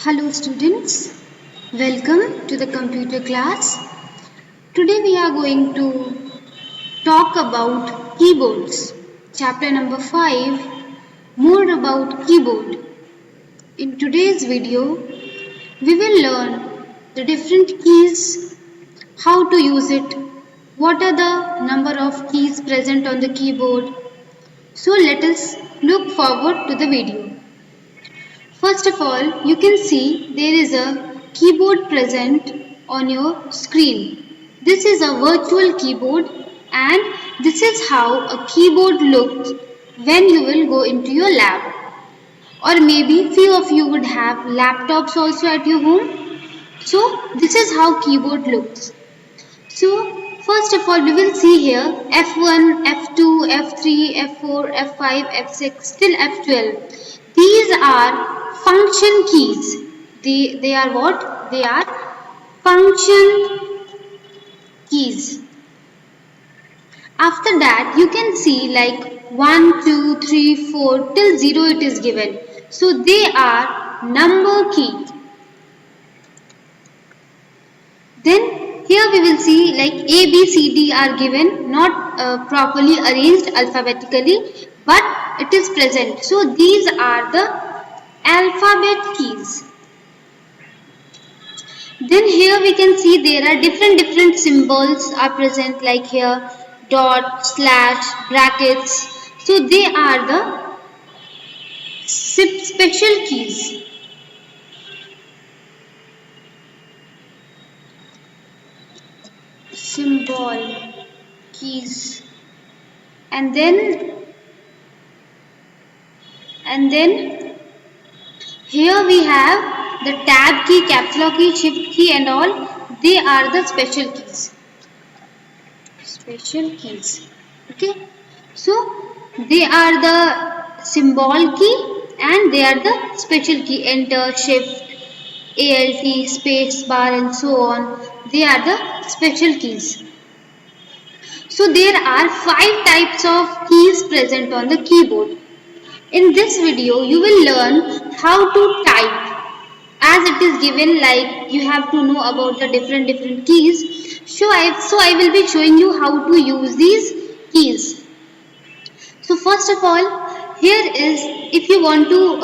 Hello students, welcome to the computer class. Today we are going to talk about keyboards. Chapter number 5, more about keyboard. In today's video, we will learn the different keys, how to use it, what are the number of keys present on the keyboard. So let us look forward to the video. First of all, you can see there is a keyboard present on your screen. This is a virtual keyboard and this is how a keyboard looks when you will go into your lab. Or maybe few of you would have laptops also at your home. So this is how keyboard looks. So first of all we will see here F1, F2, F3, F4, F5, F6 till F12. These are function keys. They are what? They are function keys. After that you can see like 1, 2, 3, 4 till 0 it is given. So they are number key. Then here we will see like A, B, C, D are given, not properly arranged alphabetically, but it is present. So these are the alphabet keys. Then here we can see there are different symbols are present, like here dot, slash, brackets. So they are the special keys. Symbol keys. And then here we have the tab key, caps lock key, shift key and all. They are the special keys. Special keys. Okay. So they are the symbol key and they are the special key. Enter, shift, alt, space bar and so on. They are the special keys. So there are 5 types of keys present on the keyboard. In this video, you will learn how to type. As it is given, like you have to know about the different keys. So I will be showing you how to use these keys. So first of all, here is if you want to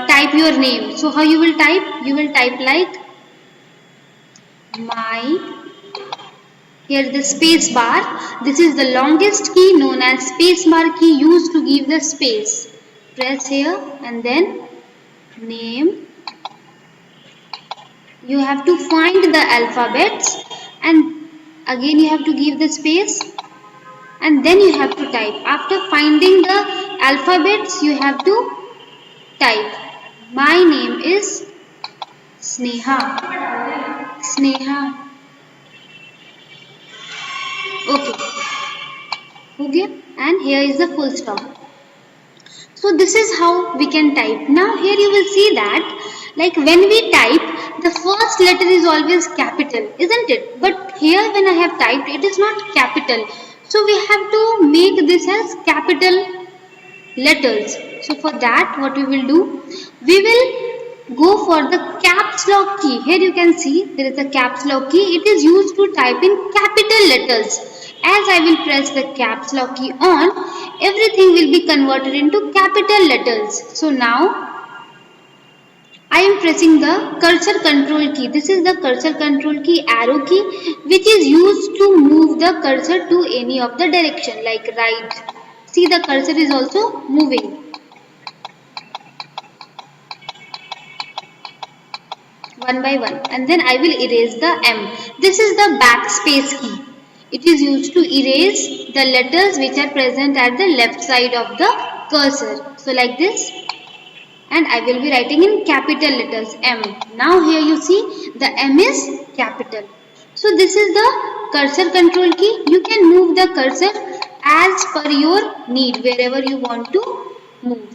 type your name. So how you will type? You will type like my. Here the space bar. This is the longest key known as space bar key, used to give the space. Press here and then name. You have to find the alphabets and again you have to give the space and then you have to type. After finding the alphabets you have to type. My name is Sneha. Sneha. Okay. Okay. And here is the full stop. So this is how we can type. Now here you will see that like when we type, the first letter is always capital, isn't it? But here when I have typed, it is not capital. So we have to make this as capital letters. So for that what we will do? We will go for the caps lock key. Here you can see there is a caps lock key. It is used to type in capital letters. As I will press the caps lock key on, everything will be converted into capital letters. So now I am pressing the cursor control key. This is the cursor control key, arrow key, which is used to move the cursor to any of the direction, like right. See, the cursor is also moving. One by one. And then I will erase the M. This is the backspace key. It is used to erase the letters which are present at the left side of the cursor. So like this. And I will be writing in capital letters M. Now here you see the M is capital. So this is the cursor control key. You can move the cursor as per your need, wherever you want to move.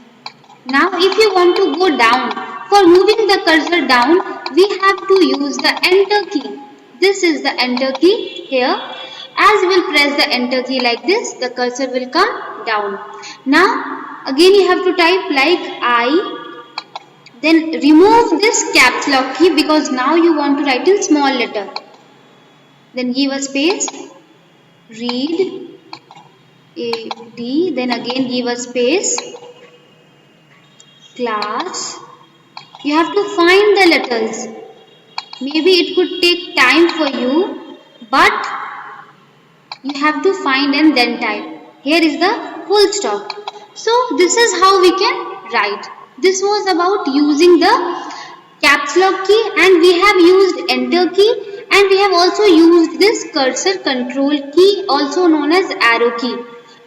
Now if you want to go down, for moving the cursor down, we have to use the enter key. This is the enter key here. As we will press the enter key like this, the cursor will come down. Now again you have to type like I, Then remove this caps lock key because now you want to write in small letter. Then give a space, read, A, D, then again give a space, class. You have to find the letters. Maybe it could take time for you, but you have to find and then type. Here is the full stop. So this is how we can write. This was about using the caps lock key, and we have used enter key, and we have also used this cursor control key, also known as arrow key,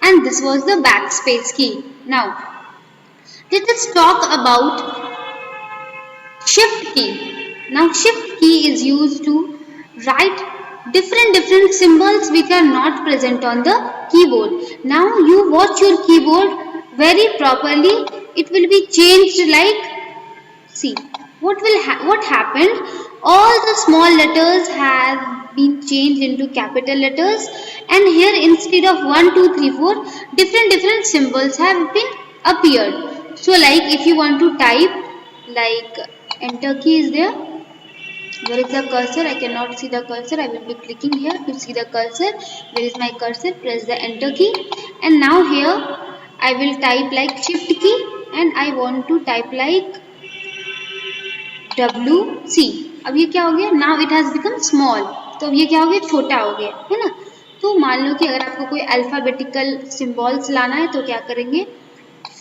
and this was the backspace key. Now let us talk about shift key. Now shift key is used to write different symbols which are not present on the keyboard. Now you watch your keyboard very properly. It will be changed like, see what happened. All the small letters have been changed into capital letters, and here instead of 1, 2, 3, 4 different symbols have been appeared. So like if you want to type, like enter key is there. Where is the cursor? I cannot see the cursor. I will be clicking here to see the cursor. Where is my cursor? Press the enter key, and now here I will type like shift key, and I want to type like WC. अब ये क्या हो गया? Now it has become small. तो अब ये क्या हो गया? छोटा हो गया, है ना? तो मान लो कि अगर आपको कोई अल्फाबेटिकल सिंबल्स लाना है तो क्या करेंगे?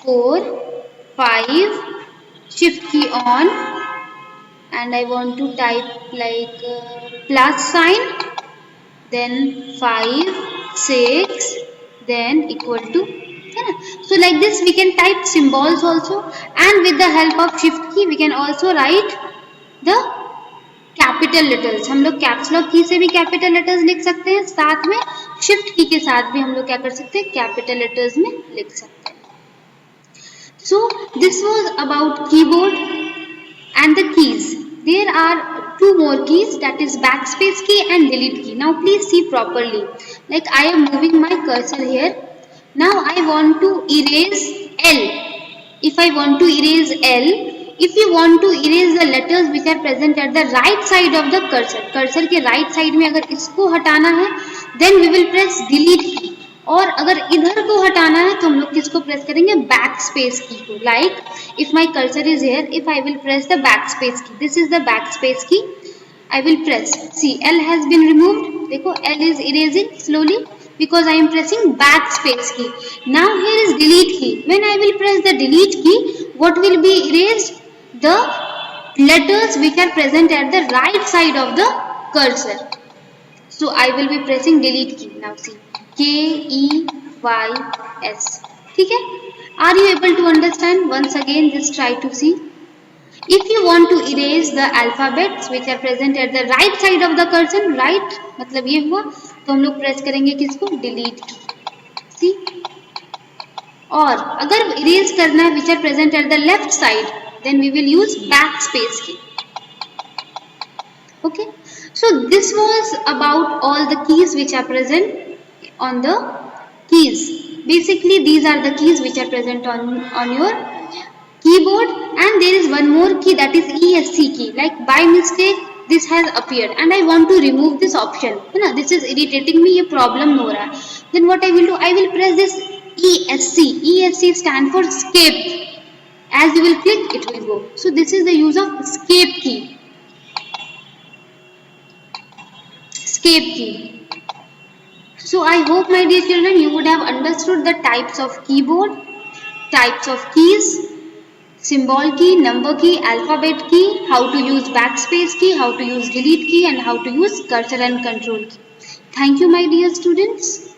4, 5, shift key on, and I want to type like plus sign, then 5, 6, then equal to, है ना? So like this we can type symbols also, and with the help of shift key we can also write the capital letters. हम लोग caps lock key से भी capital letters लिख सकते हैं, साथ में shift key के साथ भी हम लोग क्या कर सकते हैं? capital letters में लिख सकते हैं. So this was about keyboard and the keys. There are two more keys, that is backspace key and delete key. Now please see properly. Like I am moving my cursor here. Now I want to erase L. If I want to erase L, if you want to erase the letters which are present at the right side of the cursor, cursor के right side में अगर इसको हटाना है, then we will press delete key. और अगर इधर को हटाना है तो हम लोग किसको प्रेस करेंगे? backspace key को. Like if my cursor is here, if I will press the backspace key, this is the backspace key, I will press. See, L has been removed. देखो L is erasing slowly because I am pressing backspace key. Now here is delete key. When I will press the delete key, what will be erased? The letters which are present at the right side of the cursor. So I will be pressing delete key. Now see, KEYS. ठीक है? Are you able to understand? Once again, just try to see. If you want to erase the alphabets which are present at the right side of the cursor, right मतलब ये हुआ, तो हम लोग press करेंगे किसको? delete की. See? और अगर erase करना है which are present at the left side, then we will use backspace key. Okay? So this was about all the keys which are present on the keys. Basically these are the keys which are present on your keyboard, and there is one more key, that is ESC key. Like by mistake this has appeared and I want to remove this option, है ना? This is irritating me, ये problem हो रहा है. Then what I will do? I will press this ESC. ESC stand for escape. As you will click, it will go. So this is the use of escape key. Escape key. So I hope my dear children you would have understood the types of keyboard, types of keys, symbol key, number key, alphabet key, how to use backspace key, how to use delete key, and how to use cursor and control key. Thank you my dear students.